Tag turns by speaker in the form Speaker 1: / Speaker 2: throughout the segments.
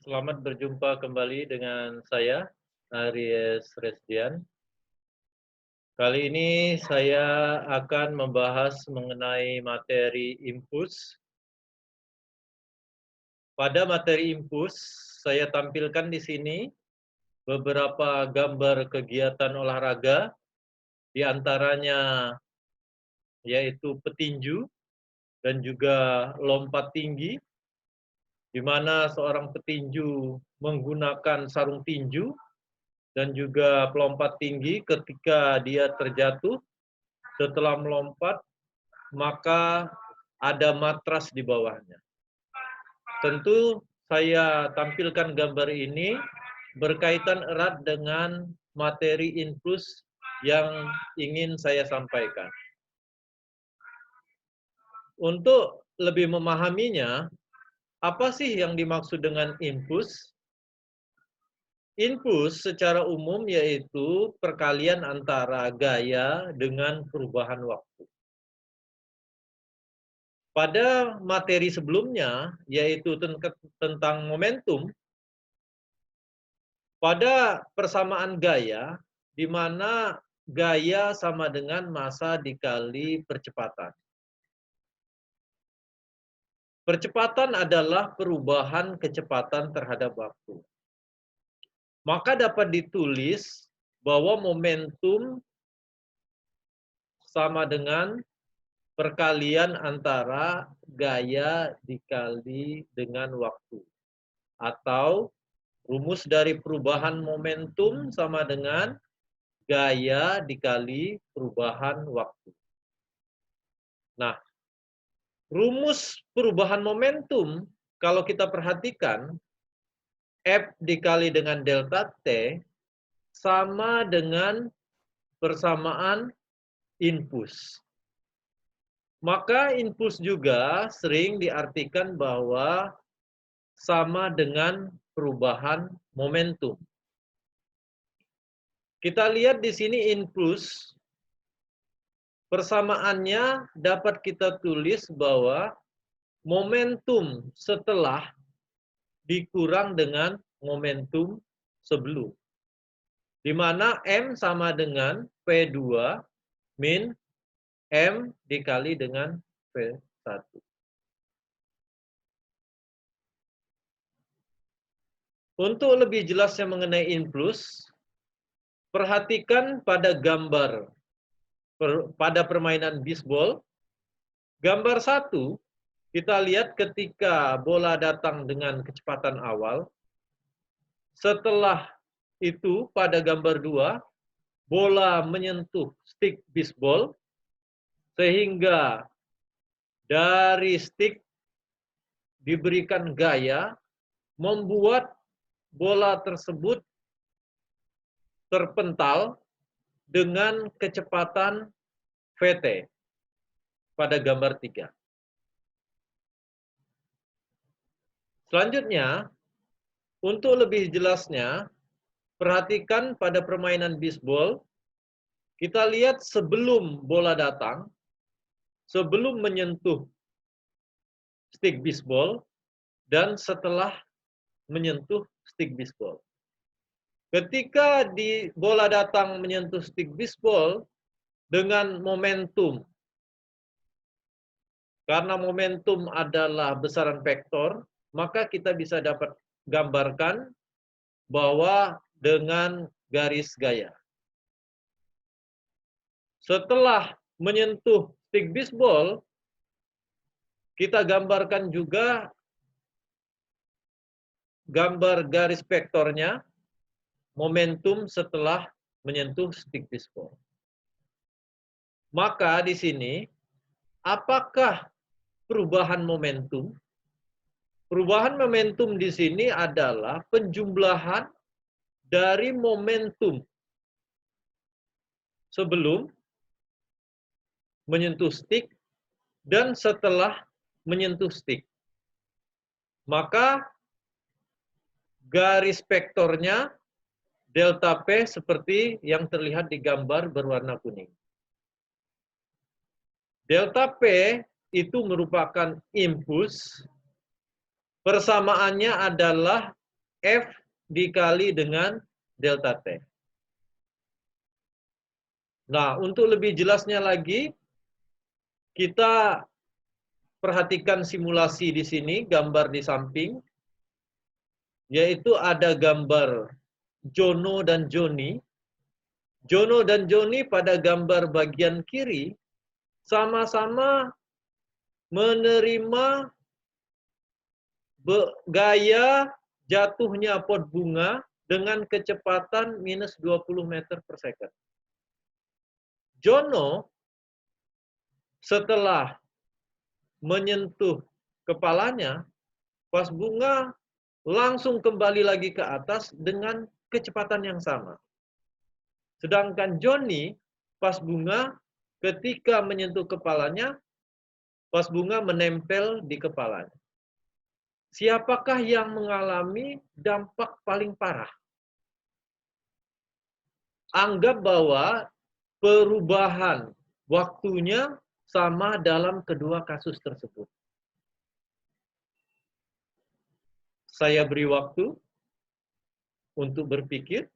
Speaker 1: Selamat berjumpa kembali dengan saya, Aries Resdian. Kali ini saya akan membahas mengenai materi IMPUS. Pada materi IMPUS, saya tampilkan di sini beberapa gambar kegiatan olahraga, di antaranya yaitu petinju dan juga lompat tinggi, di mana seorang petinju menggunakan sarung tinju dan juga pelompat tinggi ketika dia terjatuh setelah melompat maka ada matras di bawahnya. Tentu saya tampilkan gambar ini berkaitan erat dengan materi infus yang ingin saya sampaikan. Untuk lebih memahaminya, apa sih yang dimaksud dengan infus? Infus secara umum yaitu perkalian antara gaya dengan perubahan waktu. Pada materi sebelumnya, yaitu tentang momentum, pada persamaan gaya, di mana gaya sama dengan massa dikali percepatan. Percepatan adalah perubahan kecepatan terhadap waktu. Maka dapat ditulis bahwa momentum sama dengan perkalian antara gaya dikali dengan waktu. Atau rumus dari perubahan momentum sama dengan gaya dikali perubahan waktu. Nah, rumus perubahan momentum, kalau kita perhatikan, F dikali dengan delta T sama dengan persamaan infus. Maka infus juga sering diartikan bahwa sama dengan perubahan momentum. Kita lihat di sini infus, persamaannya dapat kita tulis bahwa momentum setelah dikurang dengan momentum sebelum. Di mana M sama dengan P2 min M dikali dengan P1. Untuk lebih jelasnya mengenai infus, perhatikan pada gambar pada permainan bisbol. Gambar 1, kita lihat ketika bola datang dengan kecepatan awal. Setelah itu pada gambar 2, bola menyentuh stick bisbol sehingga dari stick diberikan gaya membuat bola tersebut terpental dengan kecepatan VT pada gambar 3. Selanjutnya, untuk lebih jelasnya, perhatikan pada permainan bisbol, kita lihat sebelum bola datang, sebelum menyentuh stick bisbol, dan setelah menyentuh stick bisbol. Ketika bola datang menyentuh stick bisbol dengan momentum, karena momentum adalah besaran vektor, maka kita bisa dapat gambarkan bahwa dengan garis gaya. Setelah menyentuh stick bisbol, kita gambarkan juga gambar garis vektornya, momentum setelah menyentuh stick bisbol. Maka di sini, apakah perubahan momentum? Perubahan momentum di sini adalah penjumlahan dari momentum sebelum menyentuh stick dan setelah menyentuh stick. Maka garis vektornya delta P seperti yang terlihat di gambar berwarna kuning. Delta P itu merupakan impuls, persamaannya adalah F dikali dengan delta T. Nah, untuk lebih jelasnya lagi, kita perhatikan simulasi di sini, gambar di samping, yaitu ada gambar Jono dan Joni. Jono dan Joni pada gambar bagian kiri sama-sama menerima gaya jatuhnya pot bunga dengan kecepatan minus 20 meter per second. Jono setelah menyentuh kepalanya, pas bunga langsung kembali lagi ke atas dengan kecepatan yang sama. Sedangkan Joni, pas bunga ketika menyentuh kepalanya, pas bunga menempel di kepalanya. Siapakah yang mengalami dampak paling parah? Anggap bahwa perubahan waktunya sama dalam kedua kasus tersebut. Saya beri waktu untuk berpikir,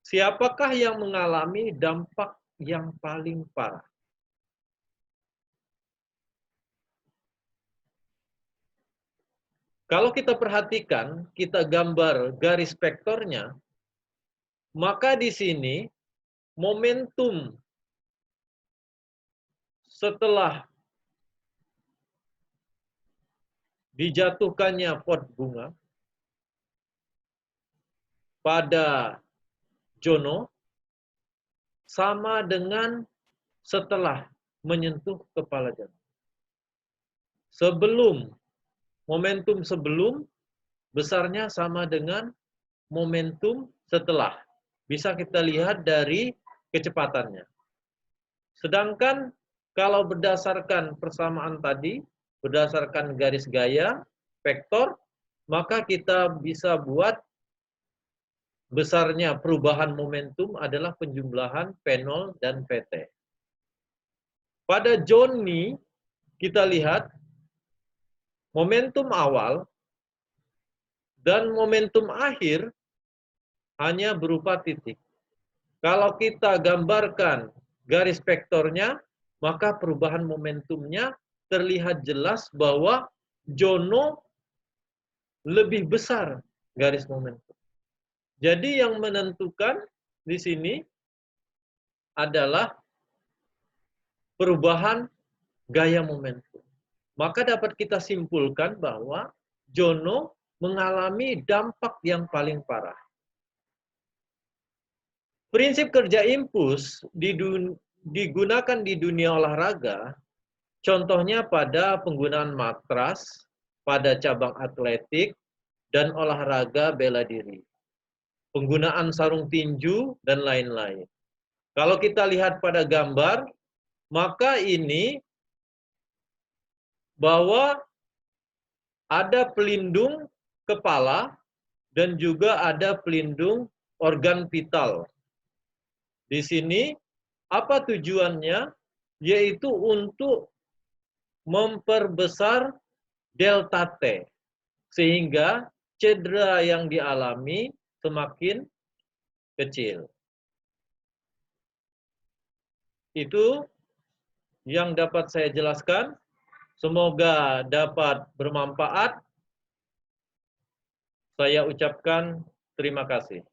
Speaker 1: siapakah yang mengalami dampak yang paling parah? Kalau kita perhatikan, kita gambar garis vektornya, maka di sini momentum setelah dijatuhkannya pot bunga pada Jono sama dengan setelah menyentuh kepala Jono. Momentum sebelum besarnya sama dengan momentum setelah. Bisa kita lihat dari kecepatannya. Sedangkan kalau berdasarkan persamaan tadi, berdasarkan garis gaya, vektor, maka kita bisa buat besarnya perubahan momentum adalah penjumlahan P0 dan PT. Pada Joni, kita lihat momentum awal dan momentum akhir hanya berupa titik. Kalau kita gambarkan garis vektornya, maka perubahan momentumnya terlihat jelas bahwa Jono lebih besar garis momentum. Jadi yang menentukan di sini adalah perubahan gaya momentum. Maka dapat kita simpulkan bahwa Jono mengalami dampak yang paling parah. Prinsip kerja impuls digunakan di dunia olahraga, contohnya pada penggunaan matras, pada cabang atletik, dan olahraga bela diri. Penggunaan sarung tinju, dan lain-lain. Kalau kita lihat pada gambar, maka ini bahwa ada pelindung kepala dan juga ada pelindung organ vital. Di sini, apa tujuannya? Yaitu untuk memperbesar delta T. Sehingga cedera yang dialami semakin kecil. Itu yang dapat saya jelaskan. Semoga dapat bermanfaat. Saya ucapkan terima kasih.